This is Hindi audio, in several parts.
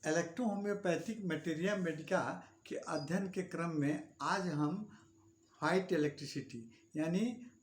इलेक्ट्रो होम्योपैथिक मटेरिया मेडिका के अध्ययन के क्रम में आज हम व्हाइट इलेक्ट्रिसिटी यानी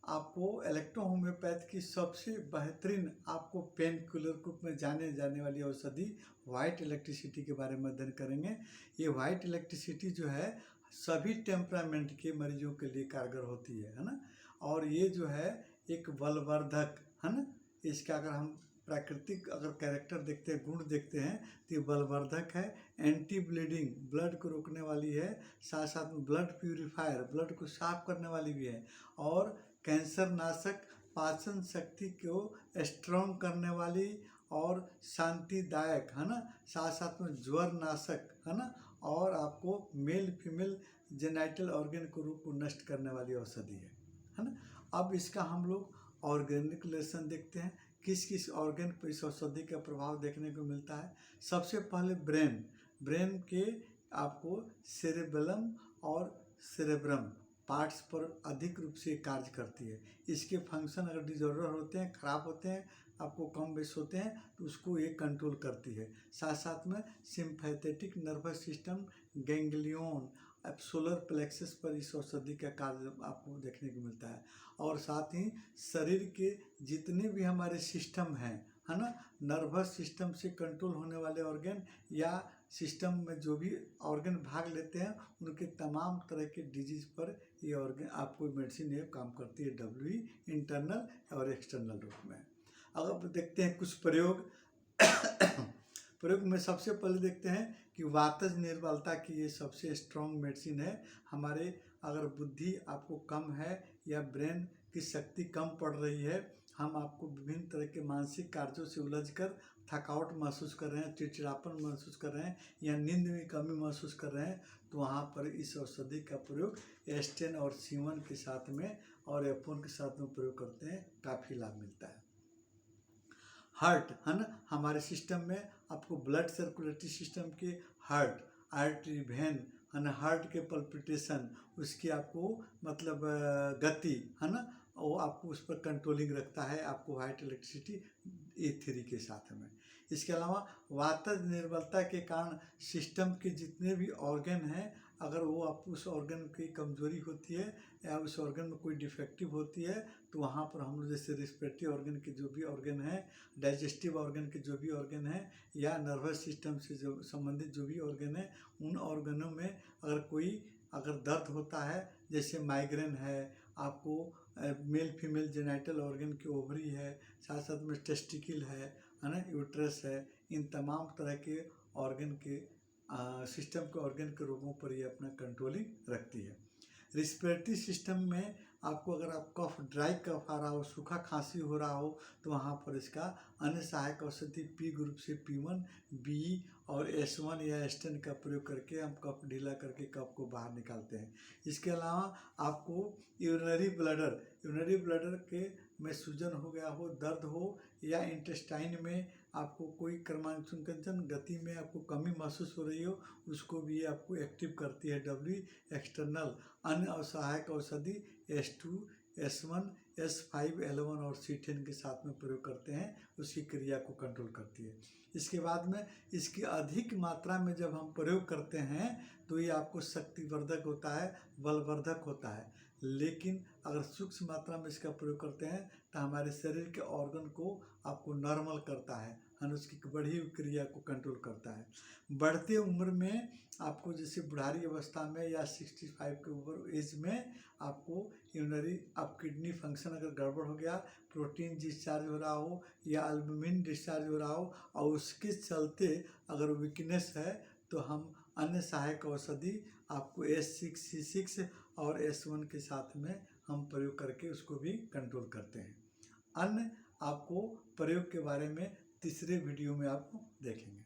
आपको इलेक्ट्रो होम्योपैथ की सबसे बेहतरीन आपको पेन किलर के रूप में जाने जाने वाली औषधि व्हाइट इलेक्ट्रिसिटी के बारे में अध्ययन करेंगे। ये व्हाइट इलेक्ट्रिसिटी जो है सभी टेम्परामेंट के मरीजों के लिए कारगर होती है ना। और ये जो है एक बलवर्धक है ना। इसका अगर हम प्राकृतिक अगर कैरेक्टर देखते हैं, गुण देखते हैं तो ये बलवर्धक है, एंटी ब्लीडिंग ब्लड को रोकने वाली है, साथ साथ में ब्लड प्यूरिफायर ब्लड को साफ करने वाली भी है, और कैंसर नाशक, पाचन शक्ति को स्ट्रॉन्ग करने वाली और शांतिदायक है ना, साथ साथ में ज्वर नाशक है ना, और आपको मेल फीमेल जेनाइटल ऑर्गन को रूप को नष्ट करने वाली औषधि है ना। अब इसका हम लोग ऑर्गेनिक लेसन देखते हैं, किस किस ऑर्गन पर इस औषधि का प्रभाव देखने को मिलता है। सबसे पहले ब्रेन के आपको सेरेबेलम और सेरेब्रम पार्ट्स पर अधिक रूप से कार्य करती है। इसके फंक्शन अगर डिजॉर्डर होते हैं, खराब होते हैं, आपको कम बेस होते हैं तो उसको ये कंट्रोल करती है। साथ साथ में sympathetic nervous system, ganglion, solar plexus पर इस औषधि का कार्य आपको देखने को मिलता है। और साथ ही शरीर के जितने भी हमारे सिस्टम हैं है ना, नर्वस सिस्टम से कंट्रोल होने वाले ऑर्गन या सिस्टम में जो भी ऑर्गन भाग लेते हैं उनके तमाम तरह के डिजीज पर ये ऑर्गन आपको मेडिसिन ये काम करती है, डब्ल्यू इंटरनल और एक्सटर्नल रूप में। अगर देखते हैं कुछ प्रयोग प्रयोग में सबसे पहले देखते हैं कि वातज निर्बलता की ये सबसे स्ट्रॉन्ग मेडिसिन है। हमारे अगर बुद्धि आपको कम है या ब्रेन की शक्ति कम पड़ रही है, हम आपको विभिन्न तरह के मानसिक कार्यों से उलझकर थकावट महसूस कर रहे हैं, चिड़चिड़ापन महसूस कर रहे हैं या नींद में कमी महसूस कर रहे हैं, तो वहाँ पर इस औषधि का प्रयोग एस्टेन और सीवन के साथ में और एपोन के साथ में प्रयोग करते हैं, काफ़ी लाभ मिलता है। हार्ट है ना, हमारे सिस्टम में आपको ब्लड सर्कुलेटरी सिस्टम के हार्ट, आर्टरी, वेन है ना, हार्ट के पल्पिटेशन, उसकी आपको मतलब गति है ना, वो आपको उस पर कंट्रोलिंग रखता है आपको व्हाइट इलेक्ट्रिसिटी E3 के साथ में। इसके अलावा वातज निर्बलता के कारण सिस्टम के जितने भी ऑर्गन हैं, अगर वो आप उस ऑर्गन की कमजोरी होती है या उस ऑर्गन में कोई डिफेक्टिव होती है तो वहाँ पर हम लोग जैसे रिस्पिरेटरी ऑर्गन के जो भी ऑर्गन है, डाइजेस्टिव ऑर्गन के जो भी ऑर्गन है या नर्वस सिस्टम से जो संबंधित जो भी ऑर्गन है, उन ऑर्गनों में अगर दर्द होता है, जैसे माइग्रेन है, आपको मेल फीमेल जेनाइटल ऑर्गन की ओवरी है, साथ साथ में टेस्टिकल है ना, यूट्रस है, इन तमाम तरह के ऑर्गन के सिस्टम के ऑर्गन के रोगों पर ये अपना कंट्रोलिंग रखती है। रिस्पिरेटरी सिस्टम में आपको अगर आप कफ, ड्राई कफ आ रहा हो, सूखा खांसी हो रहा हो, तो वहाँ पर इसका अन्य सहायक औषधि पी ग्रुप से P1, B और S1 या एस्टेन का प्रयोग करके हम कफ ढीला करके कफ को बाहर निकालते हैं। इसके अलावा आपको यूरिनरी ब्लडर के में सूजन हो गया हो, दर्द हो या इंटेस्टाइन में आपको कोई क्रमांकन गति में आपको कमी महसूस हो रही हो, उसको भी आपको एक्टिव करती है डब्ल्यू एक्सटर्नल। अन्य सहायक औषधि S2, S1, S5, L1 और C10 के साथ में प्रयोग करते हैं, उसकी क्रिया को कंट्रोल करती है। इसके बाद में इसकी अधिक मात्रा में जब हम प्रयोग करते हैं तो ये आपको शक्तिवर्धक होता है, बलवर्धक होता है। लेकिन अगर सूक्ष्म मात्रा में इसका प्रयोग करते हैं तो हमारे शरीर के ऑर्गन को आपको नॉर्मल करता है, उसकी बढ़ी हुई क्रिया को कंट्रोल करता है। बढ़ते उम्र में आपको जैसे बुढ़ारी अवस्था में या 65 के ऊपर एज में आपको यूरिनरी आप किडनी फंक्शन अगर गड़बड़ हो गया, प्रोटीन डिस्चार्ज हो रहा हो या एल्बुमिन डिस्चार्ज हो रहा हो और उसके चलते अगर वीकनेस है, तो हम अन्य सहायक औषधि आपको S6, C6 और S1 के साथ में हम प्रयोग करके उसको भी कंट्रोल करते हैं। अन्य आपको प्रयोग के बारे में तीसरे वीडियो में आपको देखेंगे।